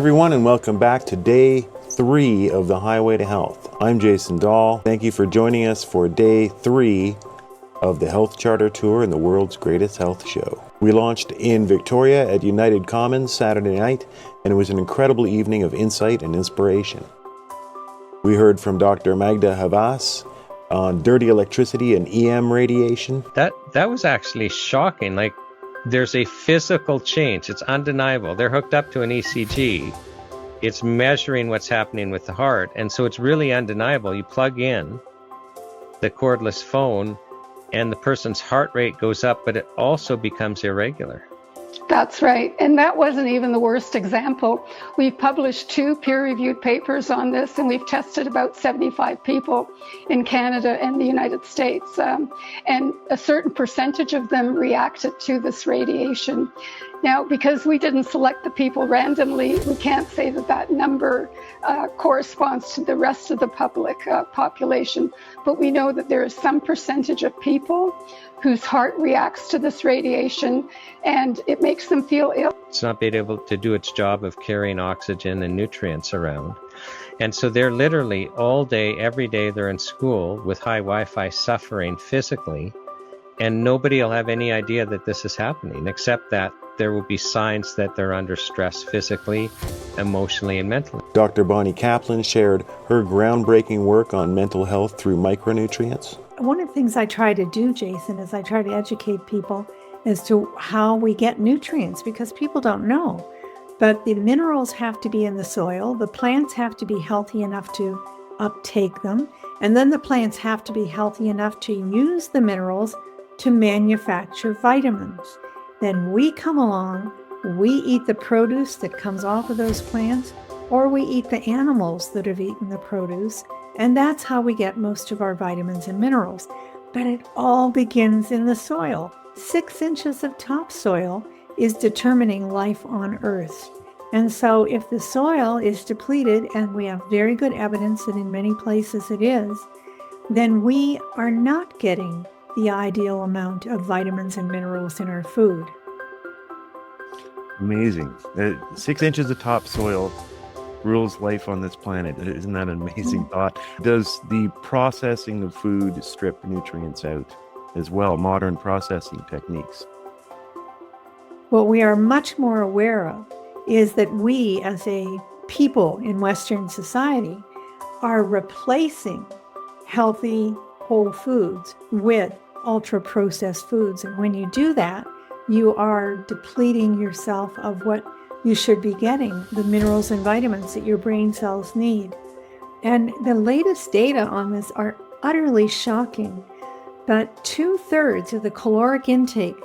everyone, and welcome back to Day 3 of the Highway to Health. I'm Jason Dahl. Thank you for joining us for Day 3 of the Health Charter Tour and the world's greatest health show. We launched in Victoria at United Commons Saturday night, and it was an incredible evening of insight and inspiration. We heard from Dr. Magda Havas on dirty electricity and EM radiation. That was actually shocking. Like, there's a physical change. It's undeniable. They're hooked up to an ECG. It's measuring what's happening with the heart. And so it's really undeniable. You plug in the cordless phone and the person's heart rate goes up, but it also becomes irregular. That's right. And that wasn't even the worst example. We've published 2 peer-reviewed papers on this, and we've tested about 75 people in Canada and the United States. And a certain percentage of them reacted to this radiation. Now, because we didn't select the people randomly, we can't say that that number corresponds to the rest of the public population. But we know that there is some percentage of people whose heart reacts to this radiation and it makes them feel ill. It's not being able to do its job of carrying oxygen and nutrients around. And so they're literally all day, every day they're in school with high Wi-Fi suffering physically, and nobody will have any idea that this is happening, except that there will be signs that they're under stress physically, emotionally, and mentally. Dr. Bonnie Kaplan shared her groundbreaking work on mental health through micronutrients. One of the things I try to do, Jason, is I try to educate people as to how we get nutrients, because people don't know. But the minerals have to be in the soil, the plants have to be healthy enough to uptake them, and then the plants have to be healthy enough to use the minerals to manufacture vitamins. Then we come along, we eat the produce that comes off of those plants, or we eat the animals that have eaten the produce, and that's how we get most of our vitamins and minerals. But it all begins in the soil. 6 inches of topsoil is determining life on Earth. And so if the soil is depleted, and we have very good evidence that in many places it is, then we are not getting the ideal amount of vitamins and minerals in our food. Amazing. 6 inches of topsoil rules life on this planet. Isn't that an amazing thought? Does the processing of food strip nutrients out as well, modern processing techniques? What we are much more aware of is that we as a people in Western society are replacing healthy whole foods with ultra-processed foods. And when you do that, you are depleting yourself of what you should be getting, the minerals and vitamins that your brain cells need. And the latest data on this are utterly shocking. But 2/3 of the caloric intake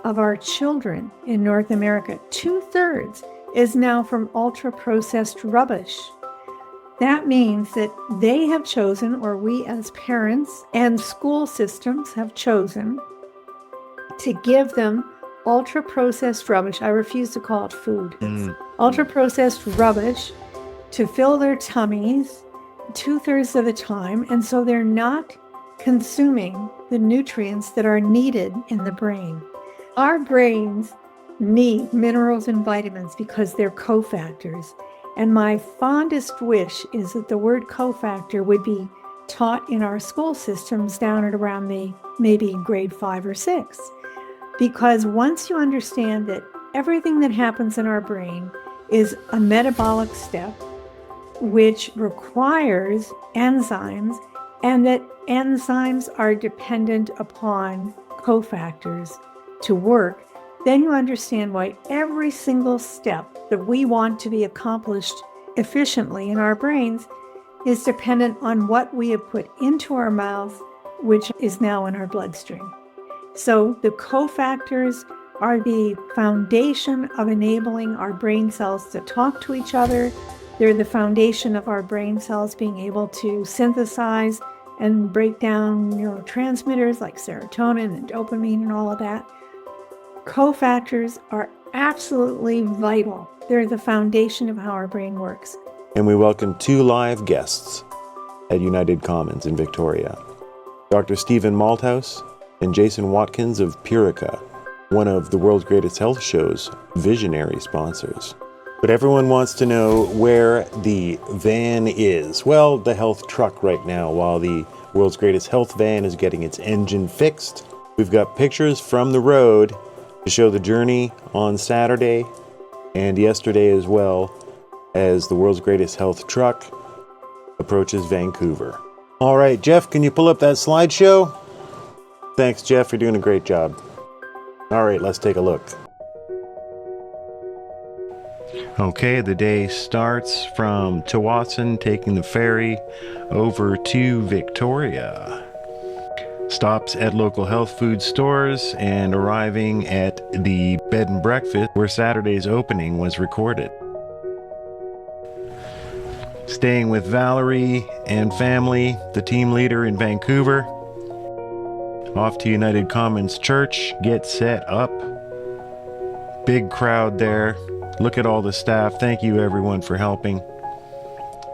of our children in North America, 2/3 is now from ultra-processed rubbish. That means that they have chosen, or we as parents and school systems have chosen, to give them ultra-processed rubbish. I refuse to call it food. Ultra-processed rubbish to fill their tummies 2/3 of the time, and so they're not consuming the nutrients that are needed in the brain. Our brains need minerals and vitamins because they're cofactors. And my fondest wish is that the word cofactor would be taught in our school systems down at around maybe grade 5 or 6. Because once you understand that everything that happens in our brain is a metabolic step, which requires enzymes, and that enzymes are dependent upon cofactors to work, then you understand why every single step that we want to be accomplished efficiently in our brains is dependent on what we have put into our mouth, which is now in our bloodstream. So the cofactors are the foundation of enabling our brain cells to talk to each other. They're the foundation of our brain cells being able to synthesize and break down neurotransmitters like serotonin and dopamine and all of that. Cofactors are absolutely vital. They're the foundation of how our brain works. And we welcome 2 live guests at United Commons in Victoria. Dr. Stephen Malthouse and Jason Watkins of Purica, one of the world's greatest health show's visionary sponsors. But everyone wants to know where the van is. Well, the health truck right now, while the world's greatest health van is getting its engine fixed. We've got pictures from the road to show the journey on Saturday and yesterday, as well as the world's greatest health truck approaches Vancouver. All right, Jeff, can you pull up that slideshow? Thanks, Jeff. You're doing a great job. All right, let's take a look. Okay, the day starts from Tsawwassen, taking the ferry over to Victoria. Stops at local health food stores and arriving at the bed and breakfast where Saturday's opening was recorded. Staying with Valerie and family, the team leader in Vancouver. Off to United Commons Church, get set up. Big crowd there. Look at all the staff. Thank you everyone for helping.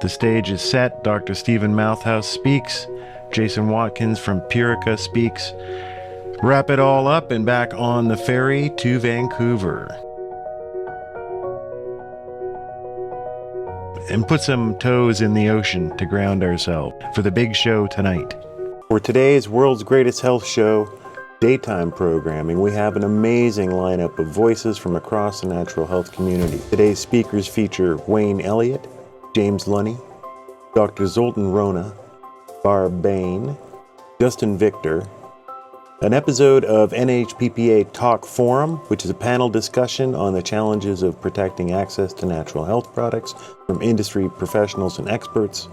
The stage is set. Dr. Stephen Mouthhouse speaks. Jason Watkins from Purica speaks. Wrap it all up and back on the ferry to Vancouver. And put some toes in the ocean to ground ourselves for the big show tonight. For today's World's Greatest Health Show daytime programming, we have an amazing lineup of voices from across the natural health community. Today's speakers feature Wayne Elliott, James Lunny, Dr. Zoltan Rona, Barb Bain, Justin Victor, an episode of NHPPA Talk Forum, which is a panel discussion on the challenges of protecting access to natural health products from industry professionals and experts.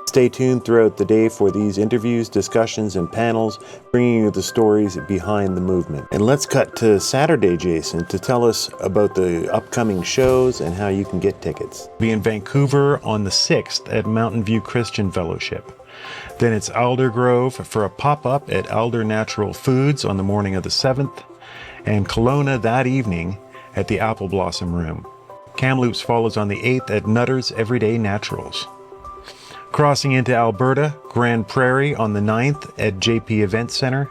Stay tuned throughout the day for these interviews, discussions, and panels, bringing you the stories behind the movement. And let's cut to Saturday, Jason, to tell us about the upcoming shows and how you can get tickets. Be in Vancouver on the 6th at Mountain View Christian Fellowship. Then it's Aldergrove for a pop-up at Alder Natural Foods on the morning of the 7th, and Kelowna that evening at the Apple Blossom Room. Kamloops follows on the 8th at Nutter's Everyday Naturals. Crossing into Alberta, Grand Prairie on the 9th at JP Event Center,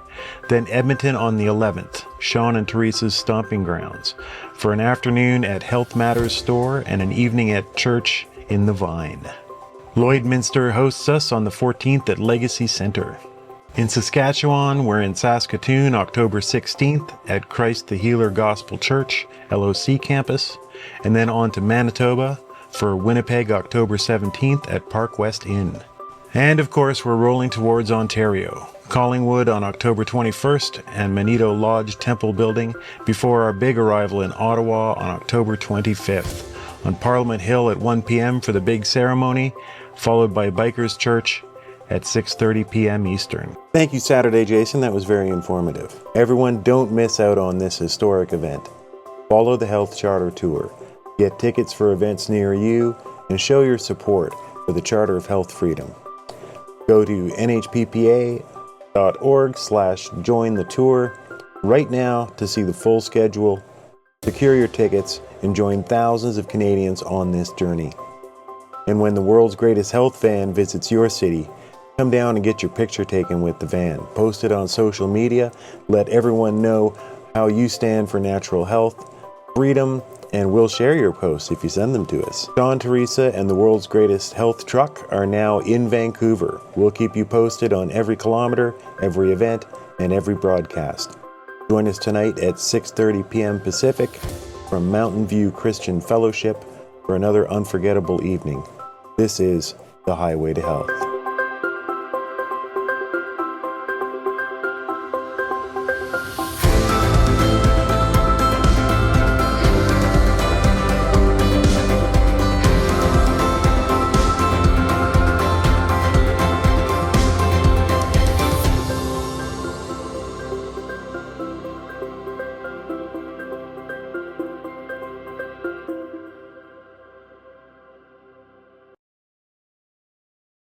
then Edmonton on the 11th, Sean and Teresa's Stomping Grounds, for an afternoon at Health Matters Store and an evening at Church in the Vine. Lloydminster hosts us on the 14th at Legacy Center. In Saskatchewan, we're in Saskatoon October 16th at Christ the Healer Gospel Church, LOC campus, and then on to Manitoba for Winnipeg October 17th at Park West Inn. And of course, we're rolling towards Ontario, Collingwood on October 21st and Manito Lodge Temple Building before our big arrival in Ottawa on October 25th. On Parliament Hill at 1 p.m. for the big ceremony, followed by Bikers Church at 6:30 p.m. Eastern. Thank you, Saturday, Jason. That was very informative. Everyone, don't miss out on this historic event. Follow the Health Charter Tour. Get tickets for events near you and show your support for the Charter of Health Freedom. Go to nhppa.org/join the tour right now to see the full schedule, secure your tickets, and join thousands of Canadians on this journey. And when the world's greatest health van visits your city, come down and get your picture taken with the van. Post it on social media. Let everyone know how you stand for natural health, freedom, and we'll share your posts if you send them to us. Sean, Teresa, and the world's greatest health truck are now in Vancouver. We'll keep you posted on every kilometer, every event, and every broadcast. Join us tonight at 6:30 p.m. Pacific from Mountain View Christian Fellowship for another unforgettable evening. This is The Highway to Health.